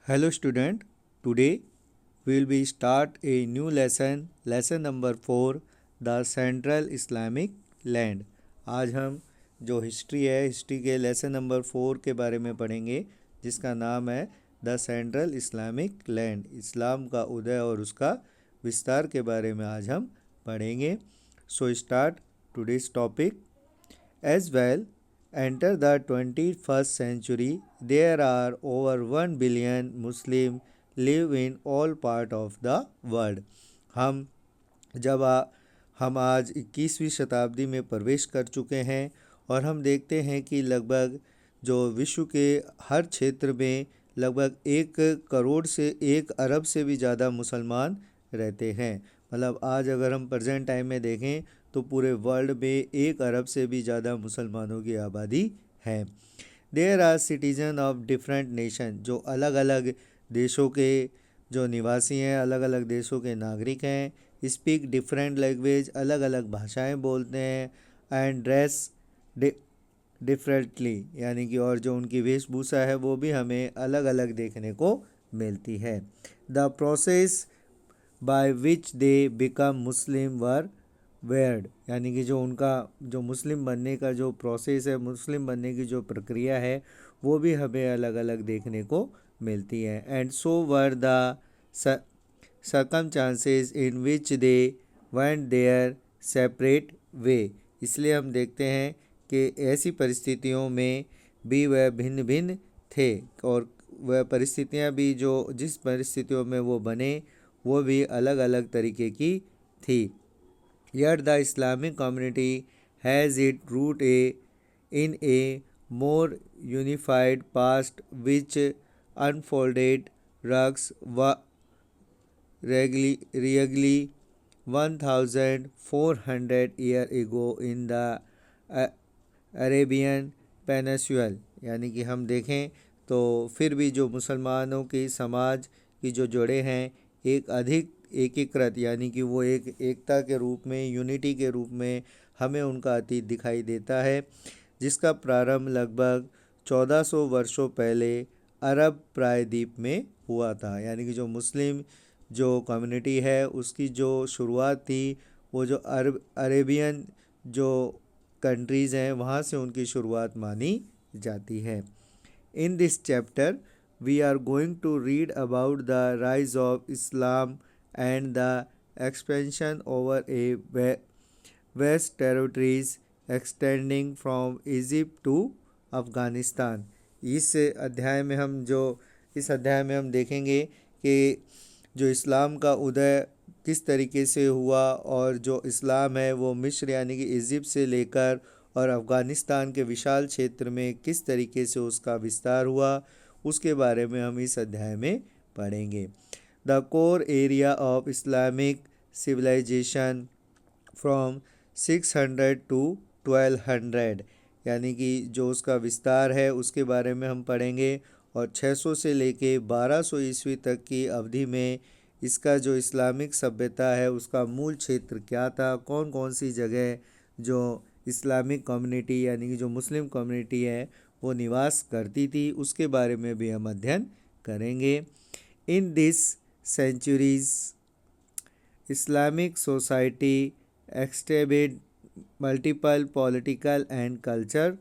Hello student, today we will be start a new lesson number 4, the Central Islamic Land। आज हम जो history के lesson number 4 के बारे में पढ़ेंगे, जिसका नाम है द सेंट्रल इस्लामिक लैंड। इस्लाम का उदय और उसका विस्तार के बारे में आज हम पढ़ेंगे। So start today's topic. As well, enter the 21st century, there are over 1 billion Muslims live in all part of the world। हम जब हम आज 21वीं शताब्दी में प्रवेश कर चुके हैं और हम देखते हैं कि लगभग जो विश्व के हर क्षेत्र में लगभग 1 करोड़ से 1 अरब से भी ज़्यादा मुसलमान रहते हैं। मतलब आज अगर हम प्रेजेंट टाइम में देखें तो पूरे वर्ल्ड में 1 अरब से भी ज़्यादा मुसलमानों की आबादी है। There are citizen of different nation, जो अलग अलग देशों के जो निवासी हैं, अलग अलग देशों के नागरिक हैं। स्पीक डिफरेंट लैंग्वेज, अलग अलग भाषाएं बोलते हैं। एंड ड्रेस डिफरेंटली, यानी कि और जो उनकी वेशभूषा है वो भी हमें अलग अलग देखने को मिलती है। The process by which they become Muslim were weird, यानी कि जो उनका जो मुस्लिम बनने का जो प्रोसेस है, मुस्लिम बनने की जो प्रक्रिया है, वो भी हमें अलग अलग देखने को मिलती है। And so were the circumstances in which they went their separate way। इसलिए हम देखते हैं कि ऐसी परिस्थितियों में भी वह भिन्न भिन्न थे और वह परिस्थितियां भी जो जिस परिस्थितियों में वो बने वो भी अलग अलग तरीके की थी। Yet the Islamic community has its root in a more unified past which unfolded rugs regularly 1400 years ago in the Arabian peninsula. यानी कि हम देखें तो फिर भी जो मुसलमानों की समाज की जो जड़ें हैं एक अधिक एकीकृत, यानी कि वो एक एकता के रूप में, यूनिटी के रूप में हमें उनका अतीत दिखाई देता है, जिसका प्रारंभ लगभग 1400 वर्षों पहले अरब प्रायद्वीप में हुआ था। यानी कि जो मुस्लिम जो कम्युनिटी है उसकी जो शुरुआत थी वो जो अरेबियन जो कंट्रीज़ हैं वहाँ से उनकी शुरुआत मानी जाती है। In this chapter we are going to read about the rise of Islam and the expansion over a vast territories extending from Egypt to Afghanistan. इस अध्याय में हम देखेंगे कि जो इस्लाम का उदय किस तरीके से हुआ और जो इस्लाम है वो मिस्र यानी कि इजिप्ट से लेकर और अफ़गानिस्तान के विशाल क्षेत्र में किस तरीके से उसका विस्तार हुआ, उसके बारे में हम इस अध्याय में पढ़ेंगे। The core area of Islamic civilization from 600 to 1200, यानी कि जो उसका विस्तार है उसके बारे में हम पढ़ेंगे। और 600 से लेके 1200 ईस्वी तक की अवधि में इसका जो इस्लामिक सभ्यता है उसका मूल क्षेत्र क्या था, कौन कौन सी जगह जो इस्लामिक कम्युनिटी यानी कि जो मुस्लिम कम्युनिटी है वो निवास करती थी, उसके बारे में भी हम अध्ययन करेंगे। In this centuries Islamic society exhibited multiple political and culture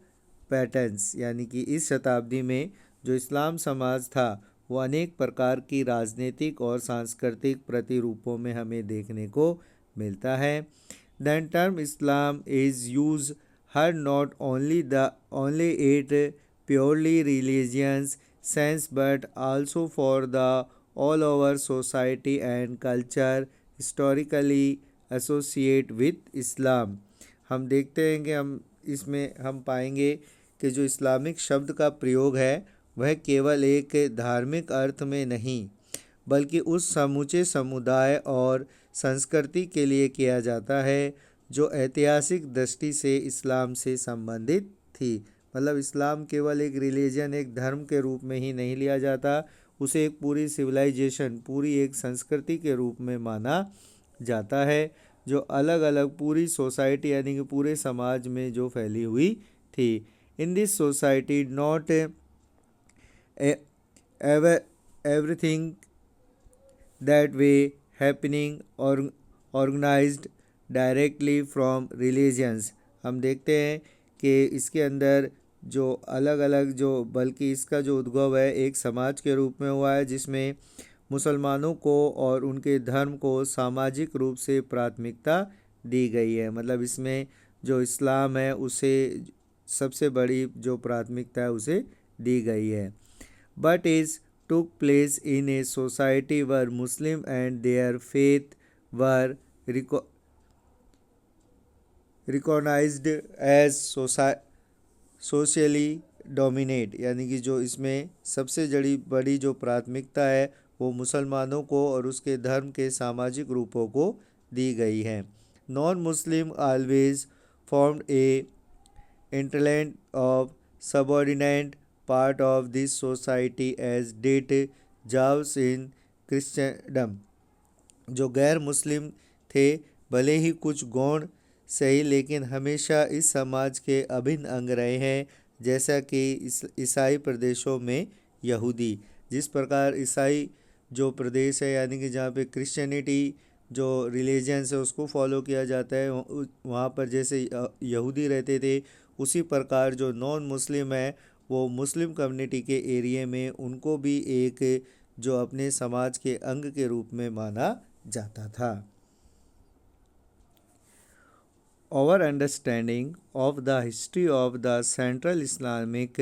patterns, यानी कि इस शताब्दी में जो इस्लाम समाज था वो अनेक प्रकार की राजनीतिक और सांस्कृतिक प्रतिरूपों में हमें देखने को मिलता है। The term Islam is use her not only it purely religious sense but also for the all over society and culture historically associate with Islam। हम देखते हैं कि हम पाएंगे कि जो इस्लामिक शब्द का प्रयोग है वह केवल एक धार्मिक अर्थ में नहीं बल्कि उस समूचे समुदाय और संस्कृति के लिए किया जाता है जो ऐतिहासिक दृष्टि से इस्लाम से संबंधित थी। मतलब इस्लाम केवल एक रिलीजन, एक धर्म के रूप में ही नहीं लिया जाता, उसे एक पूरी सिविलाइजेशन, पूरी एक संस्कृति के रूप में माना जाता है जो अलग अलग पूरी सोसाइटी यानी कि पूरे समाज में जो फैली हुई थी। In this society not ever everything that way happening or organized directly from religions। हम देखते हैं कि इसके अंदर जो अलग अलग जो बल्कि इसका जो उद्भव है एक समाज के रूप में हुआ है जिसमें मुसलमानों को और उनके धर्म को सामाजिक रूप से प्राथमिकता दी गई है। मतलब इसमें जो इस्लाम है उसे सबसे बड़ी जो प्राथमिकता है उसे दी गई है। But is took place in a society where Muslim and their faith were recognized as socially dominate। यानी कि जो इसमें सबसे बड़ी जो प्राथमिकता है वो मुसलमानों को और उसके धर्म के सामाजिक रूपों को दी गई है। Non Muslim always formed A interland of subordinate part of this society as did Jews in Christendom। जो गैर मुस्लिम थे भले ही कुछ गौण सही लेकिन हमेशा इस समाज के अभिन्न अंग रहे हैं, जैसा कि ईसाई प्रदेशों में यहूदी। जिस प्रकार ईसाई जो प्रदेश है यानी कि जहाँ पे क्रिश्चियनिटी जो रिलीजन्स है उसको फॉलो किया जाता है, वहाँ पर जैसे यहूदी रहते थे उसी प्रकार जो नॉन मुस्लिम है वो मुस्लिम कम्युनिटी के एरिया में उनको भी एक जो अपने समाज के अंग के रूप में माना जाता था। Our understanding of the history of the Central Islamic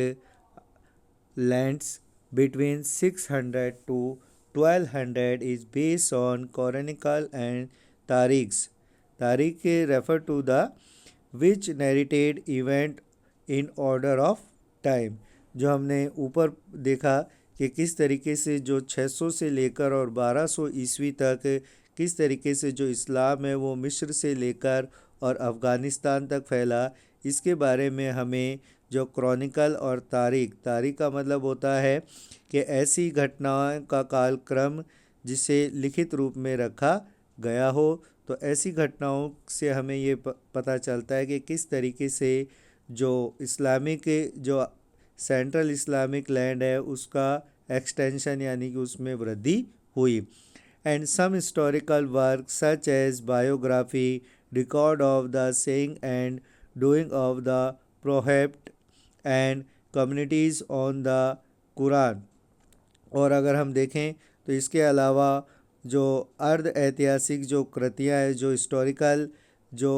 lands between 600 to 1200 is based on Quranical and Tarikhs। Tarikh refer to the which narrated event in order of time। जो हमने ऊपर देखा कि किस तरीके से जो 600 से लेकर और 1200 ईस्वी तक किस तरीके से जो इस्लाम है वो मिस्र से लेकर और अफ़गानिस्तान तक फैला, इसके बारे में हमें जो क्रॉनिकल और तारीख का मतलब होता है कि ऐसी घटनाओं का कालक्रम जिसे लिखित रूप में रखा गया हो। तो ऐसी घटनाओं से हमें ये पता चलता है कि किस तरीके से जो इस्लामिक जो सेंट्रल इस्लामिक लैंड है उसका एक्सटेंशन यानी कि उसमें वृद्धि हुई। And some historical work such as biography, record of the saying and doing of the prophet and communities on the Quran। और अगर हम देखें तो इसके अलावा जो अर्ध ऐतिहासिक जो कृतियाँ हैं जो हिस्टोरिकल जो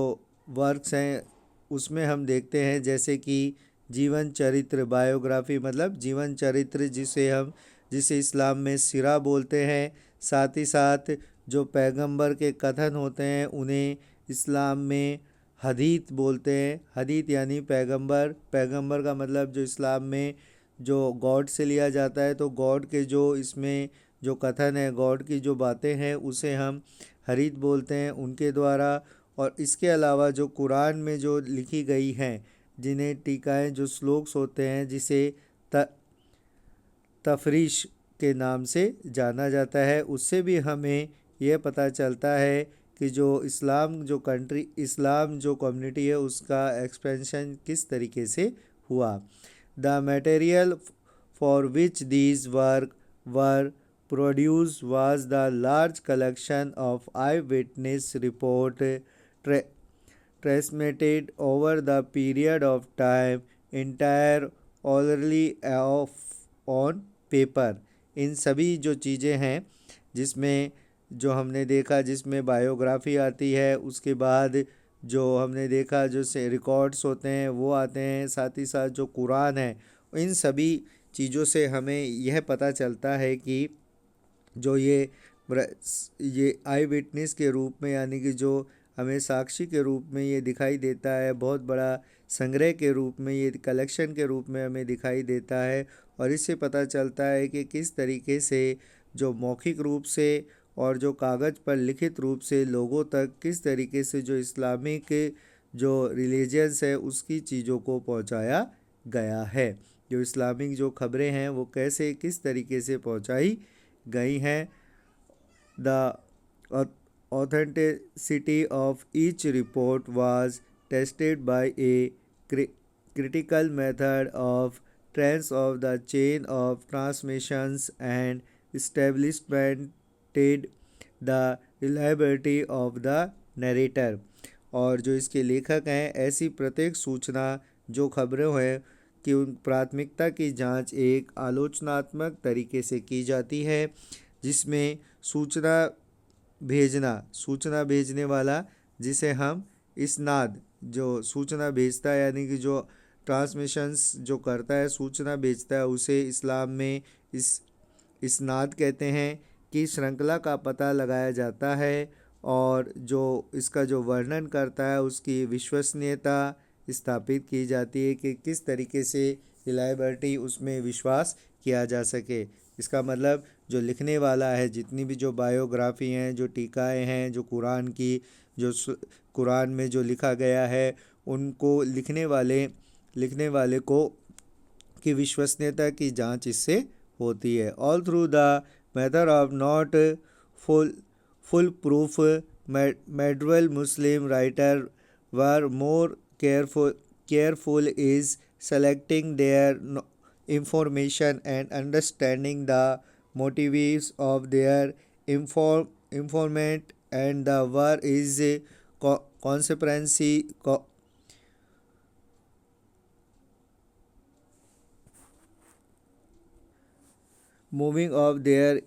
वर्क्स हैं उसमें हम देखते हैं जैसे कि जीवन चरित्र, बायोग्राफी मतलब जीवन चरित्र जिसे इस्लाम में सिरा बोलते हैं। साथ ही साथ जो पैगंबर के कथन होते हैं उन्हें इस्लाम में हदीत बोलते हैं। हदीत यानी पैगंबर का मतलब जो इस्लाम में जो गॉड से लिया जाता है, तो गॉड के जो इसमें जो कथन है, गॉड की जो बातें हैं उसे हम हदीत बोलते हैं उनके द्वारा। और इसके अलावा जो कुरान में जो लिखी गई हैं जिन्हें टीकाएँ जो श्लोक्स होते हैं जिसे तफरीश के नाम से जाना जाता है, उससे भी हमें यह पता चलता है कि जो इस्लाम जो कम्युनिटी है उसका एक्सपेंशन किस तरीके से हुआ। The material for which these work were produce was the large collection of eye witness report transmitted over the period of time entire orally on paper. इन सभी जो चीज़ें हैं जिसमें जो हमने देखा जिसमें बायोग्राफी आती है, उसके बाद जो हमने देखा जो से रिकॉर्ड्स होते हैं वो आते हैं, साथ ही साथ जो कुरान है, इन सभी चीज़ों से हमें यह पता चलता है कि जो ये आई विटनेस के रूप में यानी कि जो हमें साक्षी के रूप में ये दिखाई देता है, बहुत बड़ा संग्रह के रूप में ये कलेक्शन के रूप में हमें दिखाई देता है। और इससे पता चलता है कि किस तरीके से जो मौखिक रूप से और जो कागज़ पर लिखित रूप से लोगों तक किस तरीके से जो इस्लामिक जो रिलीजियंस है उसकी चीज़ों को पहुंचाया गया है। जो इस्लामिक जो खबरें हैं वो कैसे किस तरीके से पहुंचाई गई हैं। The authenticity of each report was tested by A critical method of trends of the chain of transmissions and established the reliability of the narrator. और जो इसके लेखक हैं, ऐसी प्रत्येक सूचना जो खबरें हैं कि उन प्राथमिकता की जांच एक आलोचनात्मक तरीके से की जाती है, जिसमें सूचना भेजने वाला, जिसे हम इसनाद, जो सूचना भेजता है यानी कि जो ट्रांसमिशंस जो करता है, सूचना भेजता है, उसे इस्लाम में इसनाद कहते हैं, कि श्रृंखला का पता लगाया जाता है और जो इसका जो वर्णन करता है उसकी विश्वसनीयता स्थापित की जाती है कि किस तरीके से रिलायबिलिटी, उसमें विश्वास किया जा सके। इसका मतलब जो लिखने वाला है, जितनी भी जो बायोग्राफी हैं, जो टीकाएँ हैं, जो कुरान की जो कुरान में जो लिखा गया है, उनको लिखने वाले को की विश्वसनीयता की जांच इससे होती है। All through the method of not full proof medieval Muslim writers were more careful is selecting their information and understanding the motives of their informant, and the war is consequency moving of their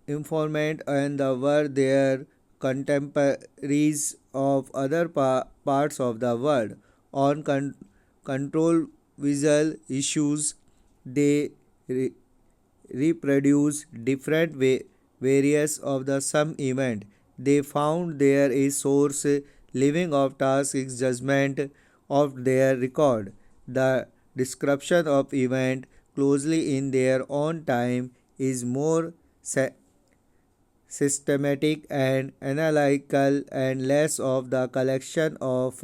informant and the were their contemporaries of other parts of the world. On control visual issues, they reproduce different various of the some event. They found there is source living of task is judgment of their record. The description of event closely in their own time is more systematic and analytical and less of the collection of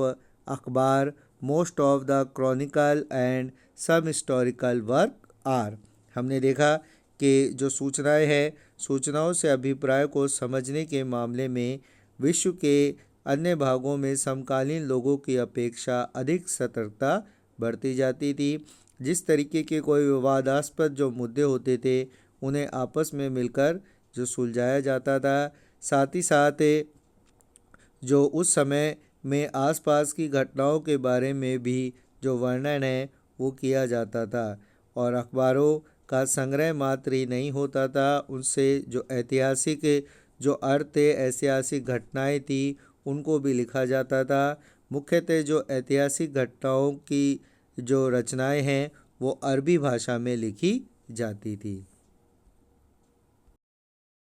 akhbar. Most of the chronicle and some historical work are। हमने देखा कि जो सूचनाएं हैं, सूचनाओं से अभिप्राय को समझने के मामले में विश्व के अन्य भागों में समकालीन लोगों की अपेक्षा अधिक सतर्कता बढ़ती जाती थी। जिस तरीके के कोई विवादास्पद जो मुद्दे होते थे, उन्हें आपस में मिलकर जो सुलझाया जाता था। साथ ही साथ जो उस समय में आसपास की घटनाओं के बारे में भी जो वर्णन है वो किया जाता था। और अखबारों का संग्रह मात्र ही नहीं होता था, उनसे जो ऐतिहासिक जो अर्थ थे, ऐतिहासिक घटनाएं थी, उनको भी लिखा जाता था। मुख्यतः जो ऐतिहासिक घटनाओं की जो रचनाएं हैं वो अरबी भाषा में लिखी जाती थी।